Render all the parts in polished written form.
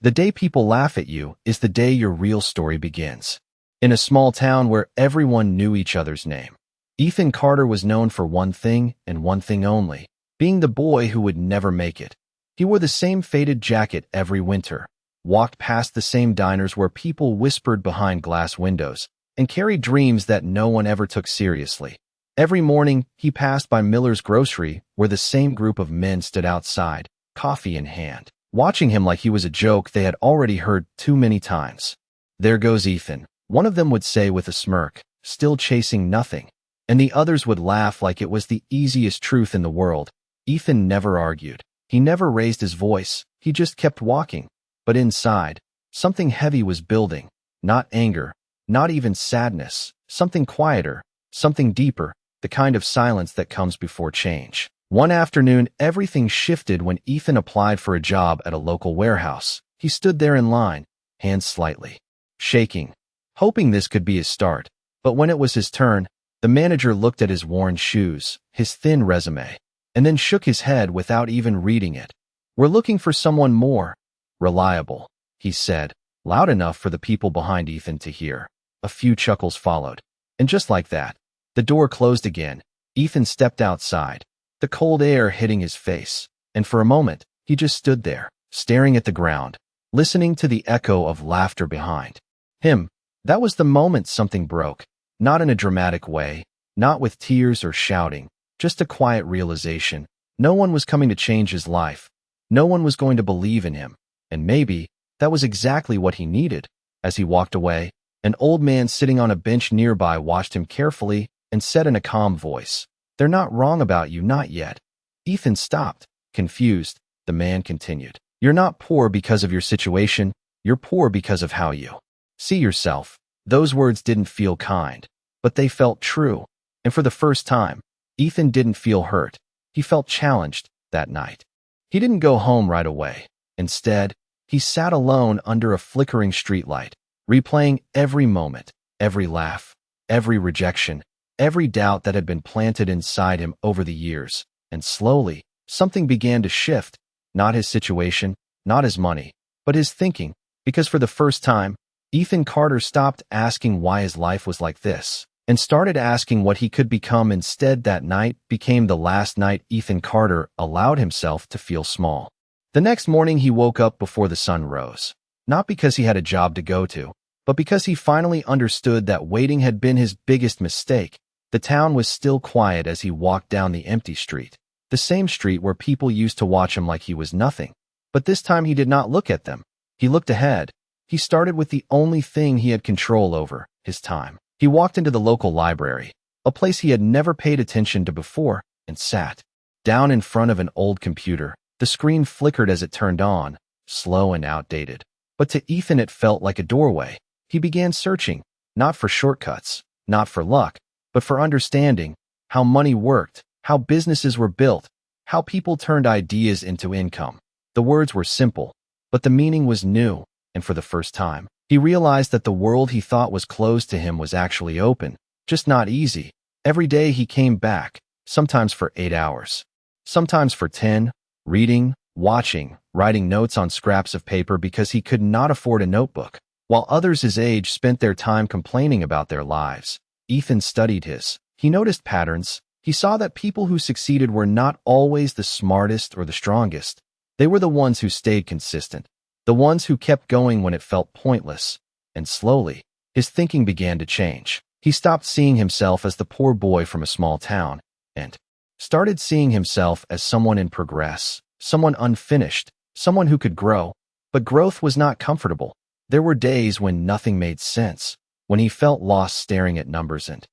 The day people laugh at you is the day your real story begins. In a small town where everyone knew each other's name, Ethan Carter was known for one thing and one thing only, being the boy who would never make it. He wore the same faded jacket every winter, walked past the same diners where people whispered behind glass windows, and carried dreams that no one ever took seriously. Every morning, he passed by Miller's grocery where the same group of men stood outside, coffee in hand, watching him like he was a joke they had already heard too many times. "There goes Ethan," one of them would say with a smirk, still chasing nothing, and the others would laugh like it was the easiest truth in the world. Ethan never argued. He never raised his voice. He just kept walking. But inside, something heavy was building. Not anger, not even sadness, something quieter, something deeper, the kind of silence that comes before change. One afternoon, everything shifted when Ethan applied for a job at a local warehouse. He stood there in line, hands slightly shaking, hoping this could be his start. But when it was his turn, the manager looked at his worn shoes, his thin resume, and then shook his head without even reading it. "We're looking for someone more reliable," he said, loud enough for the people behind Ethan to hear. A few chuckles followed. And just like that, the door closed again. Ethan stepped outside, the cold air hitting his face, and for a moment, he just stood there, staring at the ground, listening to the echo of laughter behind him. That was the moment something broke, not in a dramatic way, not with tears or shouting, just a quiet realization. No one was coming to change his life. No one was going to believe in him, and maybe that was exactly what he needed. As he walked away, an old man sitting on a bench nearby watched him carefully and said in a calm voice, "They're not wrong about you, not yet." Ethan stopped, confused. The man continued, "You're not poor because of your situation. You're poor because of how you see yourself." Those words didn't feel kind, but they felt true. And for the first time, Ethan didn't feel hurt. He felt challenged that night. He didn't go home right away. Instead, he sat alone under a flickering streetlight, replaying every moment, every laugh, every rejection, every doubt that had been planted inside him over the years. And slowly, something began to shift. Not his situation, not his money, but his thinking. Because for the first time, Ethan Carter stopped asking why his life was like this, and started asking what he could become instead. That night became the last night Ethan Carter allowed himself to feel small. The next morning he woke up before the sun rose, not because he had a job to go to, but because he finally understood that waiting had been his biggest mistake. The town was still quiet as he walked down the empty street, the same street where people used to watch him like he was nothing. But this time he did not look at them. He looked ahead. He started with the only thing he had control over, his time. He walked into the local library, a place he had never paid attention to before, and sat down in front of an old computer. The screen flickered as it turned on, slow and outdated. But to Ethan it felt like a doorway. He began searching, not for shortcuts, not for luck, but for understanding how money worked, how businesses were built, how people turned ideas into income. The words were simple, but the meaning was new, and for the first time, he realized that the world he thought was closed to him was actually open, just not easy. Every day he came back, sometimes for 8 hours, sometimes for 10, reading, watching, writing notes on scraps of paper because he could not afford a notebook. While others his age spent their time complaining about their lives, Ethan studied his. He noticed patterns. He saw that people who succeeded were not always the smartest or the strongest. They were the ones who stayed consistent, the ones who kept going when it felt pointless. And slowly, his thinking began to change. He stopped seeing himself as the poor boy from a small town, and started seeing himself as someone in progress, someone unfinished, someone who could grow. But growth was not comfortable. There were days when nothing made sense, when he felt lost staring at numbers and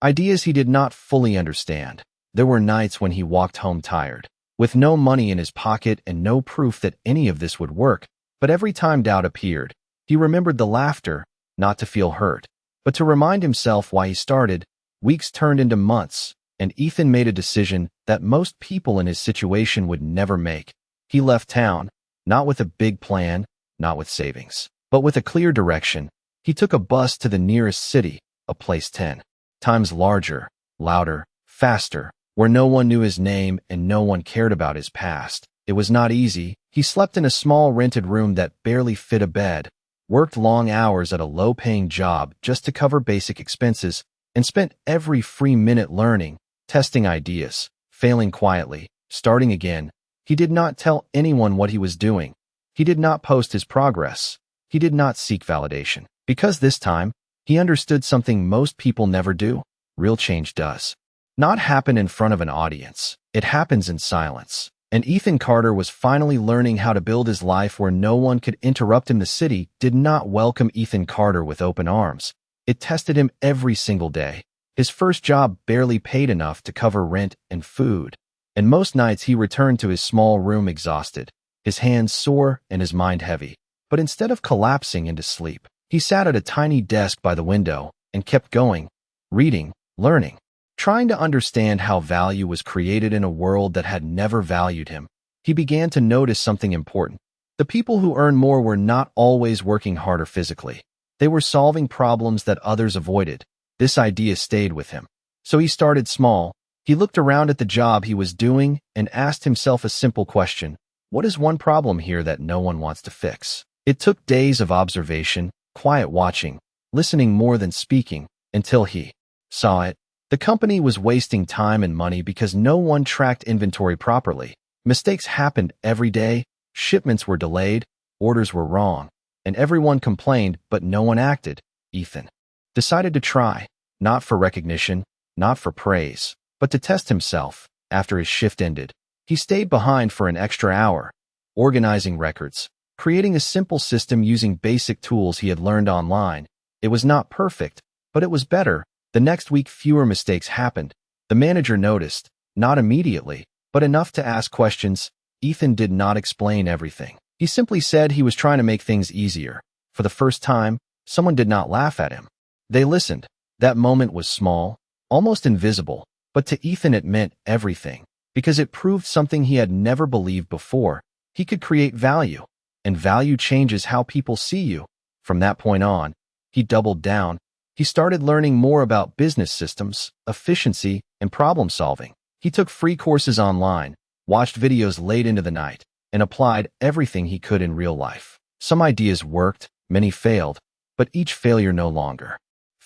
ideas he did not fully understand. There were nights when he walked home tired, with no money in his pocket and no proof that any of this would work. But every time doubt appeared, he remembered the laughter, not to feel hurt, but to remind himself why he started. Weeks turned into months, and Ethan made a decision that most people in his situation would never make. He left town, not with a big plan, not with savings, but with a clear direction. He took a bus to the nearest city, a place 10 times larger, louder, faster, where no one knew his name and no one cared about his past. It was not easy. He slept in a small rented room that barely fit a bed, worked long hours at a low-paying job just to cover basic expenses, and spent every free minute learning, testing ideas, failing quietly, starting again. He did not tell anyone what he was doing. He did not post his progress. He did not seek validation. Because this time, he understood something most people never do. Real change does not happen in front of an audience. It happens in silence. And Ethan Carter was finally learning how to build his life where no one could interrupt him. The city did not welcome Ethan Carter with open arms. It tested him every single day. His first job barely paid enough to cover rent and food. And most nights he returned to his small room exhausted, his hands sore and his mind heavy. But instead of collapsing into sleep, he sat at a tiny desk by the window and kept going, reading, learning, trying to understand how value was created in a world that had never valued him. He began to notice something important. The people who earned more were not always working harder physically. They were solving problems that others avoided. This idea stayed with him. So he started small. He looked around at the job he was doing and asked himself a simple question. What is one problem here that no one wants to fix? It took days of observation, quiet watching, listening more than speaking, until he saw it. The company was wasting time and money because no one tracked inventory properly. Mistakes happened every day, shipments were delayed, orders were wrong, and everyone complained, but no one acted. Ethan decided to try, not for recognition, not for praise, but to test himself. After his shift ended, he stayed behind for an extra hour, organizing records, creating a simple system using basic tools he had learned online. It was not perfect, but it was better. The next week, fewer mistakes happened. The manager noticed, not immediately, but enough to ask questions. Ethan did not explain everything. He simply said he was trying to make things easier. For the first time, someone did not laugh at him. They listened. That moment was small, almost invisible, but to Ethan it meant everything, because it proved something he had never believed before. He could create value, and value changes how people see you. From that point on, he doubled down. He started learning more about business systems, efficiency, and problem solving. He took free courses online, watched videos late into the night, and applied everything he could in real life. Some ideas worked, many failed, but each failure no longer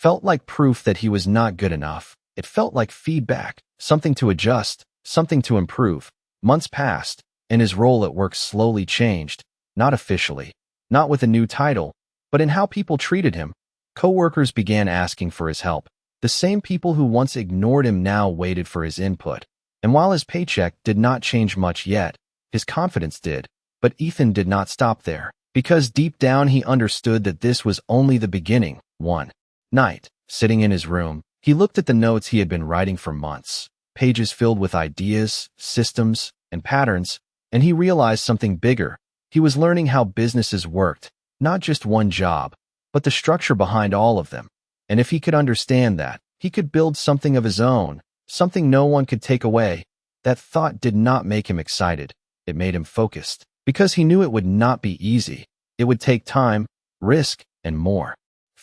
felt like proof that he was not good enough. It felt like feedback, something to adjust, something to improve. Months passed, and his role at work slowly changed, not officially, not with a new title, but in how people treated him. Coworkers began asking for his help. The same people who once ignored him now waited for his input. And while his paycheck did not change much yet, his confidence did. But Ethan did not stop there, because deep down he understood that this was only the beginning. One night, sitting in his room, he looked at the notes he had been writing for months, pages filled with ideas, systems, and patterns, and he realized something bigger. He was learning how businesses worked, not just one job, but the structure behind all of them. And if he could understand that, he could build something of his own, something no one could take away. That thought did not make him excited. It made him focused, because he knew it would not be easy. It would take time, risk, and more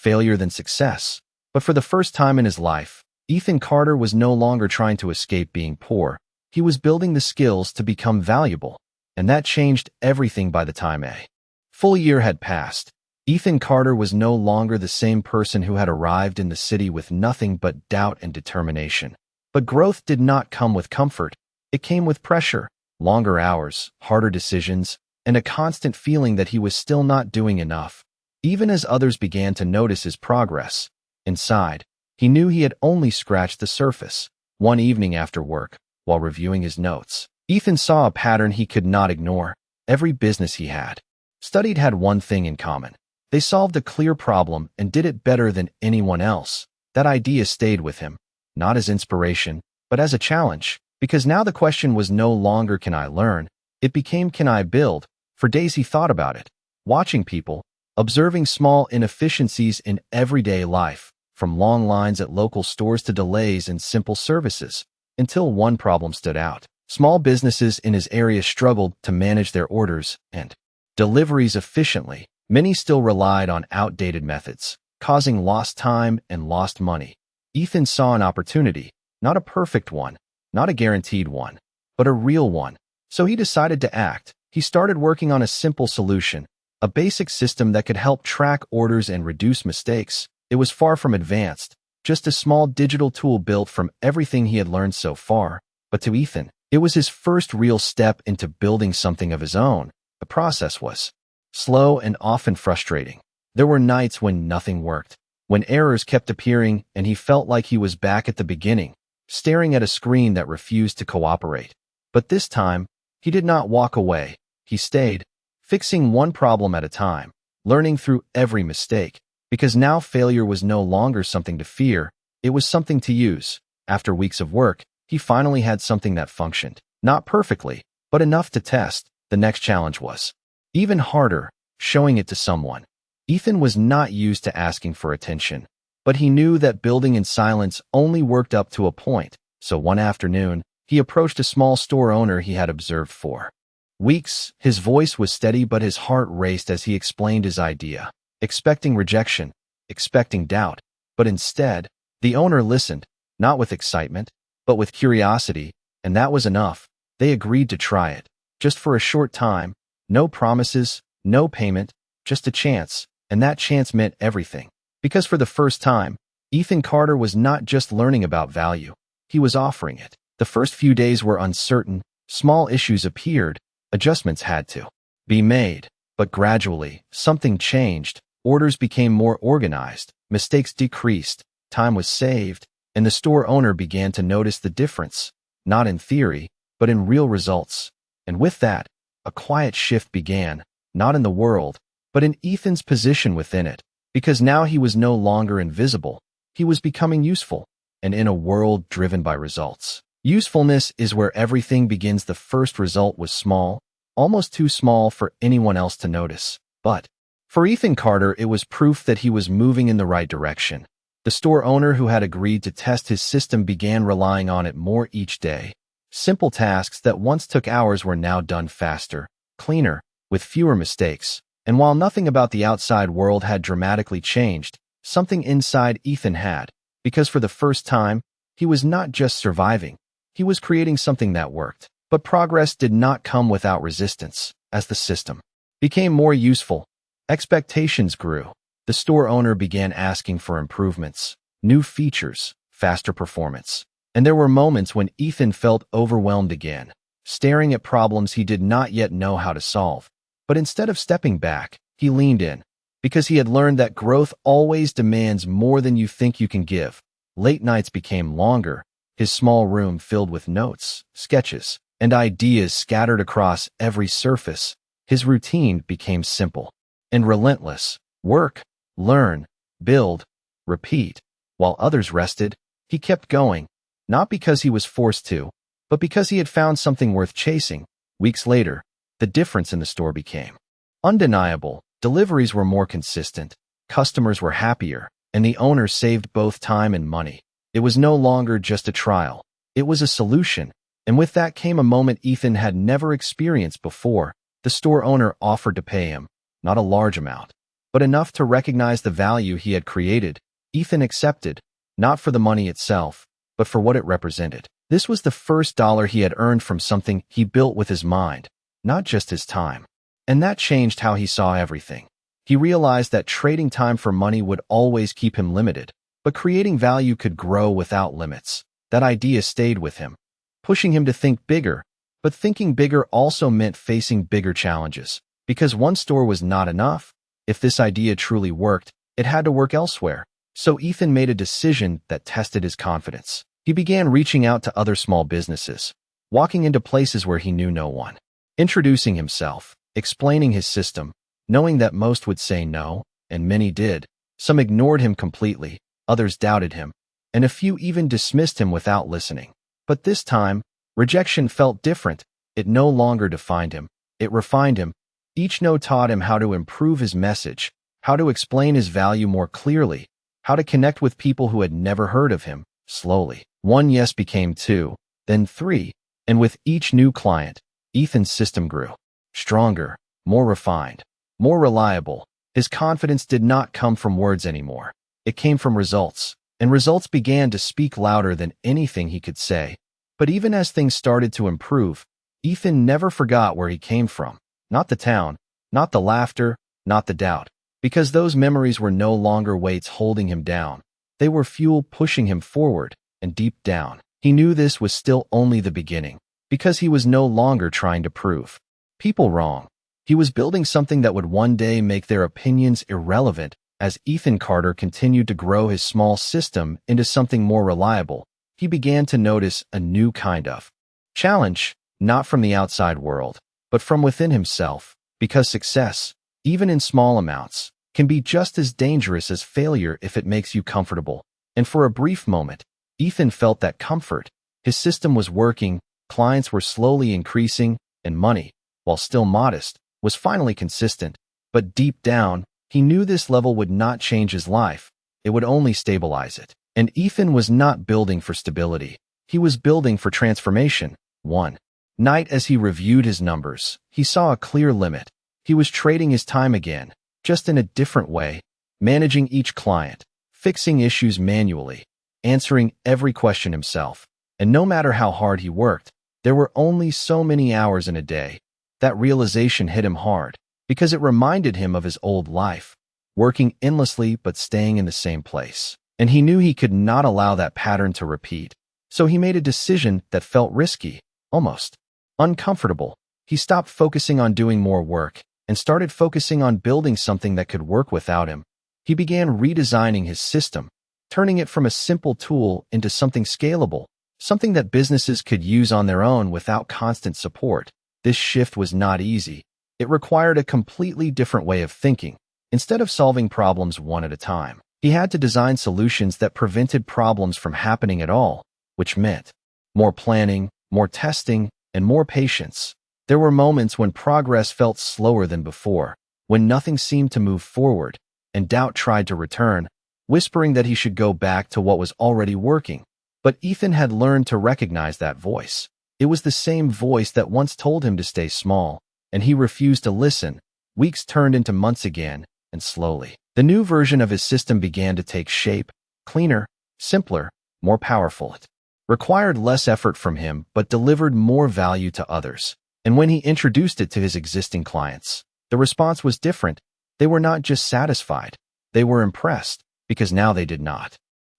failure than success. But for the first time in his life, Ethan Carter was no longer trying to escape being poor. He was building the skills to become valuable. And that changed everything. By the time a full year had passed, Ethan Carter was no longer the same person who had arrived in the city with nothing but doubt and determination. But growth did not come with comfort. It came with pressure, longer hours, harder decisions, and a constant feeling that he was still not doing enough. Even as others began to notice his progress, inside, he knew he had only scratched the surface. One evening after work, while reviewing his notes, Ethan saw a pattern he could not ignore. Every business he had studied had one thing in common. They solved a clear problem and did it better than anyone else. That idea stayed with him, not as inspiration, but as a challenge, because now the question was no longer can I learn, it became can I build. For days he thought about it, watching people, observing small inefficiencies in everyday life, from long lines at local stores to delays in simple services, until one problem stood out. Small businesses in his area struggled to manage their orders and deliveries efficiently. Many still relied on outdated methods, causing lost time and lost money. Ethan saw an opportunity, not a perfect one, not a guaranteed one, but a real one. So he decided to act. He started working on a simple solution, a basic system that could help track orders and reduce mistakes. It was far from advanced, just a small digital tool built from everything he had learned so far. But to Ethan, it was his first real step into building something of his own. The process was slow and often frustrating. There were nights when nothing worked, when errors kept appearing and he felt like he was back at the beginning, staring at a screen that refused to cooperate. But this time, he did not walk away. He stayed, fixing one problem at a time, learning through every mistake, because now failure was no longer something to fear, it was something to use. After weeks of work, he finally had something that functioned. Not perfectly, but enough to test. The next challenge was even harder, showing it to someone. Ethan was not used to asking for attention, but he knew that building in silence only worked up to a point. So one afternoon, he approached a small store owner he had observed for weeks. His voice was steady, but his heart raced as he explained his idea, expecting rejection, expecting doubt. But instead, the owner listened, not with excitement, but with curiosity, and that was enough. They agreed to try it, just for a short time. No promises, no payment, just a chance, and that chance meant everything. Because for the first time, Ethan Carter was not just learning about value, he was offering it. The first few days were uncertain, small issues appeared, adjustments had to be made. But gradually, something changed. Orders became more organized, mistakes decreased, time was saved, and the store owner began to notice the difference, not in theory, but in real results. And with that, a quiet shift began, not in the world, but in Ethan's position within it, because now he was no longer invisible, he was becoming useful, and in a world driven by results. Usefulness is where everything begins. The first result was small, almost too small for anyone else to notice. But for Ethan Carter, it was proof that he was moving in the right direction. The store owner who had agreed to test his system began relying on it more each day. Simple tasks that once took hours were now done faster, cleaner, with fewer mistakes. And while nothing about the outside world had dramatically changed, something inside Ethan had, because for the first time, he was not just surviving, he was creating something that worked. But progress did not come without resistance. As the system became more useful, expectations grew. The store owner began asking for improvements, new features, faster performance. And there were moments when Ethan felt overwhelmed again, staring at problems he did not yet know how to solve. But instead of stepping back, he leaned in, because he had learned that growth always demands more than you think you can give. Late nights became longer, his small room filled with notes, sketches, and ideas scattered across every surface. His routine became simple and relentless. Work, learn, build, repeat. While others rested, he kept going, not because he was forced to, but because he had found something worth chasing. Weeks later, the difference in the store became undeniable. Deliveries were more consistent, customers were happier, and the owner saved both time and money. It was no longer just a trial, it was a solution. And with that came a moment Ethan had never experienced before. The store owner offered to pay him, not a large amount, but enough to recognize the value he had created. Ethan accepted, not for the money itself, but for what it represented. This was the first dollar he had earned from something he built with his mind, not just his time. And that changed how he saw everything. He realized that trading time for money would always keep him limited, but creating value could grow without limits. That idea stayed with him, pushing him to think bigger. But thinking bigger also meant facing bigger challenges, because one store was not enough. If this idea truly worked, it had to work elsewhere. So Ethan made a decision that tested his confidence. He began reaching out to other small businesses, walking into places where he knew no one, introducing himself, explaining his system, knowing that most would say no, and many did. Some ignored him completely, others doubted him, and a few even dismissed him without listening. But this time, rejection felt different. It no longer defined him, it refined him. Each no taught him how to improve his message, how to explain his value more clearly, how to connect with people who had never heard of him. Slowly, one yes became two, then three, and with each new client, Ethan's system grew. Stronger, more refined, more reliable. His confidence did not come from words anymore. It came from results, and results began to speak louder than anything he could say. But even as things started to improve, Ethan never forgot where he came from. Not the town, not the laughter, not the doubt. Because those memories were no longer weights holding him down. They were fuel pushing him forward, and deep down, he knew this was still only the beginning. Because he was no longer trying to prove people wrong. He was building something that would one day make their opinions irrelevant. As Ethan Carter continued to grow his small system into something more reliable, he began to notice a new kind of challenge, not from the outside world, but from within himself, because success, even in small amounts, can be just as dangerous as failure if it makes you comfortable. And for a brief moment, Ethan felt that comfort. His system was working, clients were slowly increasing, and money, while still modest, was finally consistent. But deep down, he knew this level would not change his life. It would only stabilize it. And Ethan was not building for stability. He was building for transformation. One night as he reviewed his numbers, he saw a clear limit. He was trading his time again, just in a different way, managing each client, fixing issues manually, answering every question himself. And no matter how hard he worked, there were only so many hours in a day. That realization hit him hard, because it reminded him of his old life, working endlessly but staying in the same place. And he knew he could not allow that pattern to repeat. So he made a decision that felt risky, almost uncomfortable. He stopped focusing on doing more work and started focusing on building something that could work without him. He began redesigning his system, turning it from a simple tool into something scalable, something that businesses could use on their own without constant support. This shift was not easy. It required a completely different way of thinking. Instead of solving problems one at a time, he had to design solutions that prevented problems from happening at all, which meant more planning, more testing, and more patience. There were moments when progress felt slower than before, when nothing seemed to move forward, and doubt tried to return, whispering that he should go back to what was already working. But Ethan had learned to recognize that voice. It was the same voice that once told him to stay small, and he refused to listen. Weeks turned into months again, and slowly, the new version of his system began to take shape, cleaner, simpler, more powerful. It required less effort from him, but delivered more value to others. And when he introduced it to his existing clients, the response was different. They were not just satisfied, they were impressed, because now they did not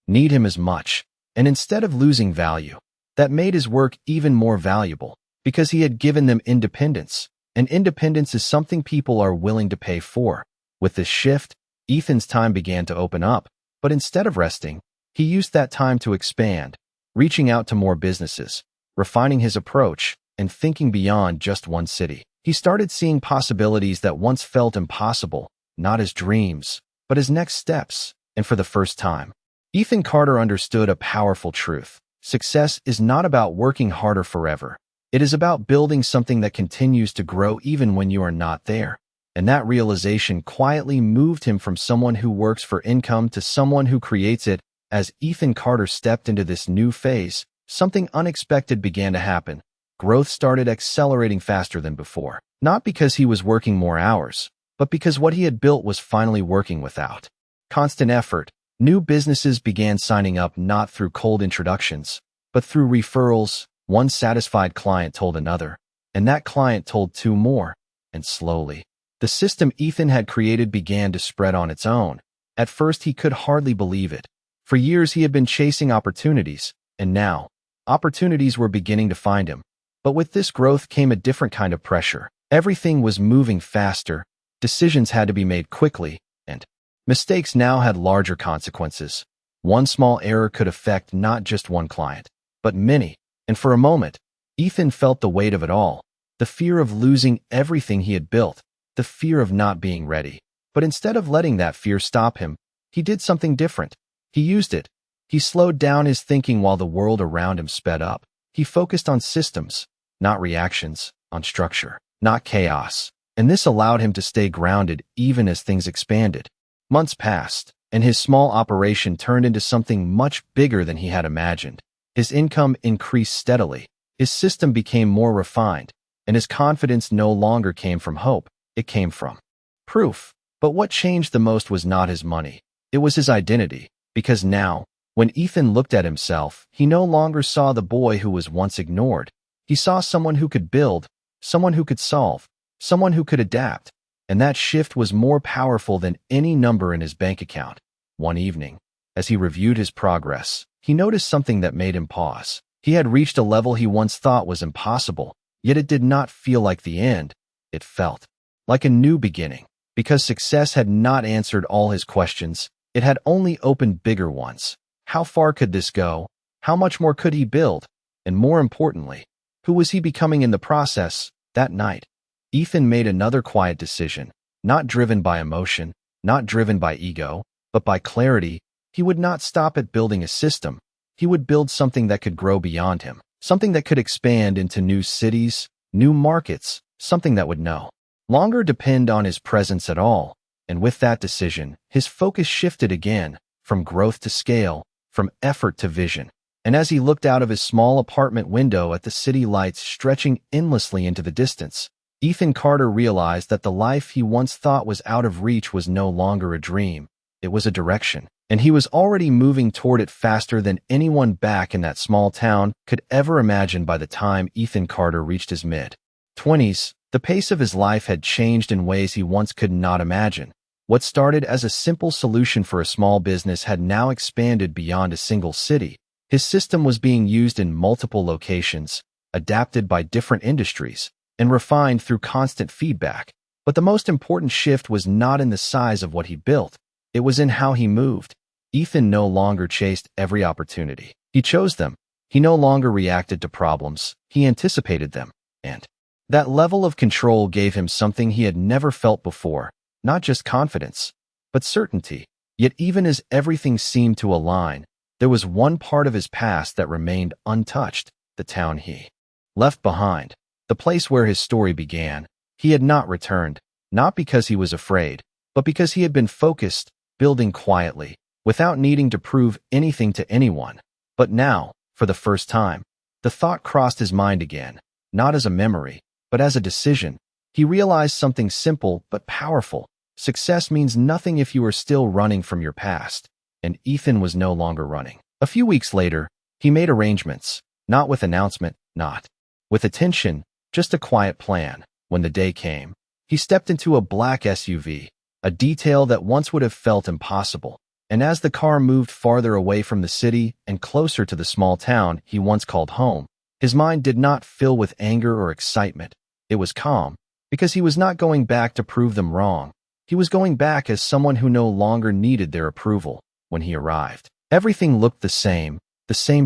need him as much. And instead of losing value, that made his work even more valuable, because he had given them independence. And independence is something people are willing to pay for. With this shift, Ethan's time began to open up, but instead of resting, he used that time to expand, reaching out to more businesses, refining his approach, and thinking beyond just one city. He started seeing possibilities that once felt impossible, not as dreams, but as next steps. And for the first time, Ethan Carter understood a powerful truth. Success is not about working harder forever. It is about building something that continues to grow even when you are not there. And that realization quietly moved him from someone who works for income to someone who creates it. As Ethan Carter stepped into this new phase, something unexpected began to happen. Growth started accelerating faster than before. Not because he was working more hours, but because what he had built was finally working without constant effort. New businesses began signing up not through cold introductions, but through referrals. One satisfied client told another, and that client told two more, and slowly, the system Ethan had created began to spread on its own. At first, he could hardly believe it. For years, he had been chasing opportunities, and now, opportunities were beginning to find him. But with this growth came a different kind of pressure. Everything was moving faster, decisions had to be made quickly, and mistakes now had larger consequences. One small error could affect not just one client, but many. And for a moment, Ethan felt the weight of it all, the fear of losing everything he had built, the fear of not being ready. But instead of letting that fear stop him, he did something different. He used it. He slowed down his thinking while the world around him sped up. He focused on systems, not reactions, on structure, not chaos. And this allowed him to stay grounded even as things expanded. Months passed, and his small operation turned into something much bigger than he had imagined. His income increased steadily, his system became more refined, and his confidence no longer came from hope, it came from proof. But what changed the most was not his money, it was his identity, because now, when Ethan looked at himself, he no longer saw the boy who was once ignored. He saw someone who could build, someone who could solve, someone who could adapt, and that shift was more powerful than any number in his bank account. One evening, as he reviewed his progress, he noticed something that made him pause. He had reached a level he once thought was impossible, yet it did not feel like the end. It felt like a new beginning. Because success had not answered all his questions, it had only opened bigger ones. How far could this go? How much more could he build? And more importantly, who was he becoming in the process? That night, Ethan made another quiet decision, not driven by emotion, not driven by ego, but by clarity. He would not stop at building a system. He would build something that could grow beyond him, something that could expand into new cities, new markets, something that would no longer depend on his presence at all. And with that decision, his focus shifted again, from growth to scale, from effort to vision. And as he looked out of his small apartment window at the city lights stretching endlessly into the distance, Ethan Carter realized that the life he once thought was out of reach was no longer a dream. It was a direction, and he was already moving toward it faster than anyone back in that small town could ever imagine. By the time Ethan Carter reached his mid-20s, the pace of his life had changed in ways he once could not imagine. What started as a simple solution for a small business had now expanded beyond a single city. His system was being used in multiple locations, adapted by different industries, and refined through constant feedback. But the most important shift was not in the size of what he built. It was in how he moved. Ethan no longer chased every opportunity. He chose them. He no longer reacted to problems. He anticipated them. And that level of control gave him something he had never felt before, not just confidence, but certainty. Yet even as everything seemed to align, there was one part of his past that remained untouched, the town he left behind, the place where his story began. He had not returned, not because he was afraid, but because he had been focused, building quietly, without needing to prove anything to anyone. But now, for the first time, the thought crossed his mind again, not as a memory, but as a decision. He realized something simple but powerful. Success means nothing if you are still running from your past. And Ethan was no longer running. A few weeks later, he made arrangements, not with announcement, not with attention, just a quiet plan. When the day came, he stepped into a black SUV, a detail that once would have felt impossible. And as the car moved farther away from the city and closer to the small town he once called home, his mind did not fill with anger or excitement. It was calm, because he was not going back to prove them wrong. He was going back as someone who no longer needed their approval. When he arrived, everything looked the same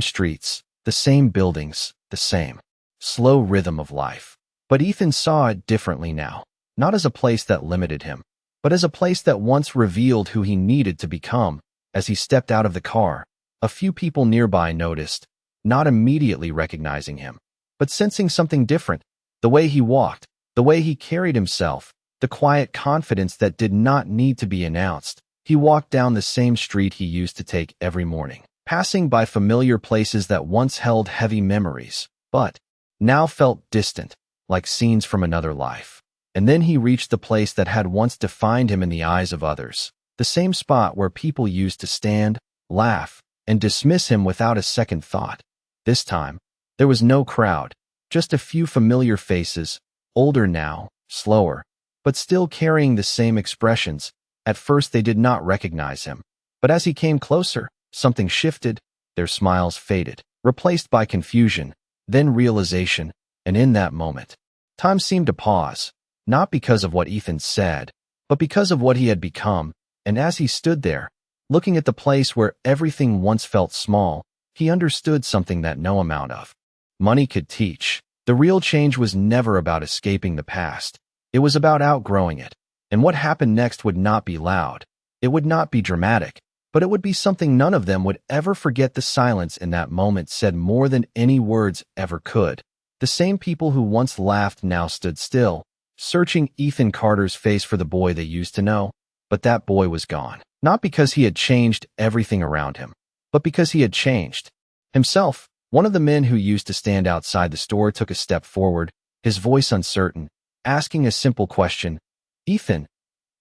streets, the same buildings, the same slow rhythm of life. But Ethan saw it differently now, not as a place that limited him, but as a place that once revealed who he needed to become. As he stepped out of the car, a few people nearby noticed, not immediately recognizing him, but sensing something different. The way he walked, the way he carried himself, the quiet confidence that did not need to be announced. He walked down the same street he used to take every morning, passing by familiar places that once held heavy memories, but now felt distant, like scenes from another life. And then he reached the place that had once defined him in the eyes of others, the same spot where people used to stand, laugh, and dismiss him without a second thought. This time, there was no crowd, just a few familiar faces, older now, slower, but still carrying the same expressions. At first they did not recognize him, but as he came closer, something shifted. Their smiles faded, replaced by confusion, then realization, and in that moment, time seemed to pause, not because of what Ethan said, but because of what he had become. And as he stood there, looking at the place where everything once felt small, he understood something that no amount of money could teach. The real change was never about escaping the past. It was about outgrowing it. And what happened next would not be loud. It would not be dramatic, but it would be something none of them would ever forget. The silence in that moment said more than any words ever could. The same people who once laughed now stood still, searching Ethan Carter's face for the boy they used to know. But that boy was gone, not because he had changed everything around him, but because he had changed himself. One of the men who used to stand outside the store took a step forward, his voice uncertain, asking a simple question. "Ethan,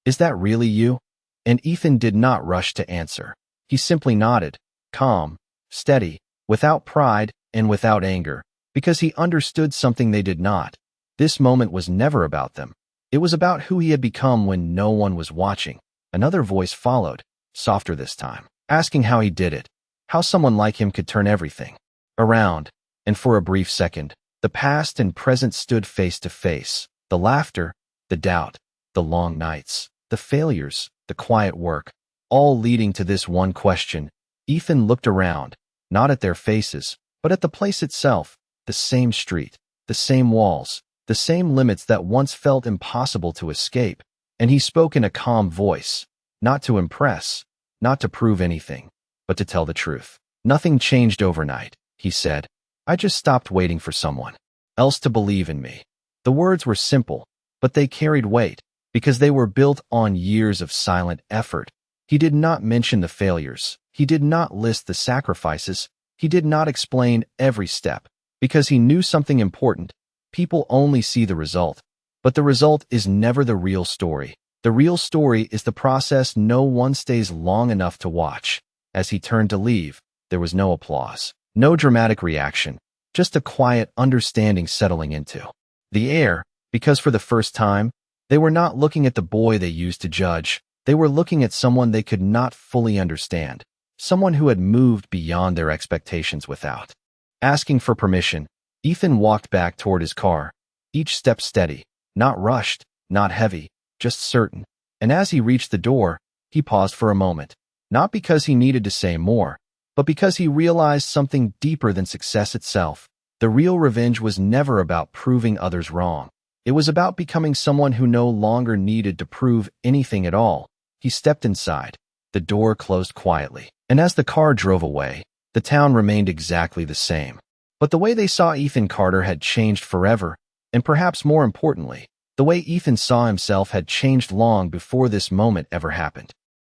is that really you?" And Ethan did not rush to answer. He simply nodded, calm, steady, without pride and without anger, because he understood something they did not. This moment was never about them. It was about who he had become when no one was watching. Another voice followed, softer this time, asking how he did it, how someone like him could turn everything around. And for a brief second, the past and present stood face to face. The laughter, the doubt, the long nights, the failures, the quiet work, all leading to this one question. Ethan looked around, not at their faces, but at the place itself, the same street, the same walls, the same limits that once felt impossible to escape. And he spoke in a calm voice, not to impress, not to prove anything, but to tell the truth. Nothing changed overnight, he said. I just stopped waiting for someone else to believe in me. The words were simple, but they carried weight, because they were built on years of silent effort. He did not mention the failures. He did not list the sacrifices. He did not explain every step, because he knew something important. People only see the result, but the result is never the real story. The real story is the process no one stays long enough to watch. As he turned to leave, there was no applause, no dramatic reaction, just a quiet understanding settling into the air, because for the first time, they were not looking at the boy they used to judge. They were looking at someone they could not fully understand, someone who had moved beyond their expectations without asking for permission. Ethan walked back toward his car, each step steady, not rushed, not heavy, just certain. And as he reached the door, he paused for a moment, not because he needed to say more, but because he realized something deeper than success itself. The real revenge was never about proving others wrong. It was about becoming someone who no longer needed to prove anything at all. He stepped inside. The door closed quietly, and as the car drove away, the town remained exactly the same. But the way they saw Ethan Carter had changed forever, and perhaps more importantly, the way Ethan saw himself had changed long before this moment ever happened.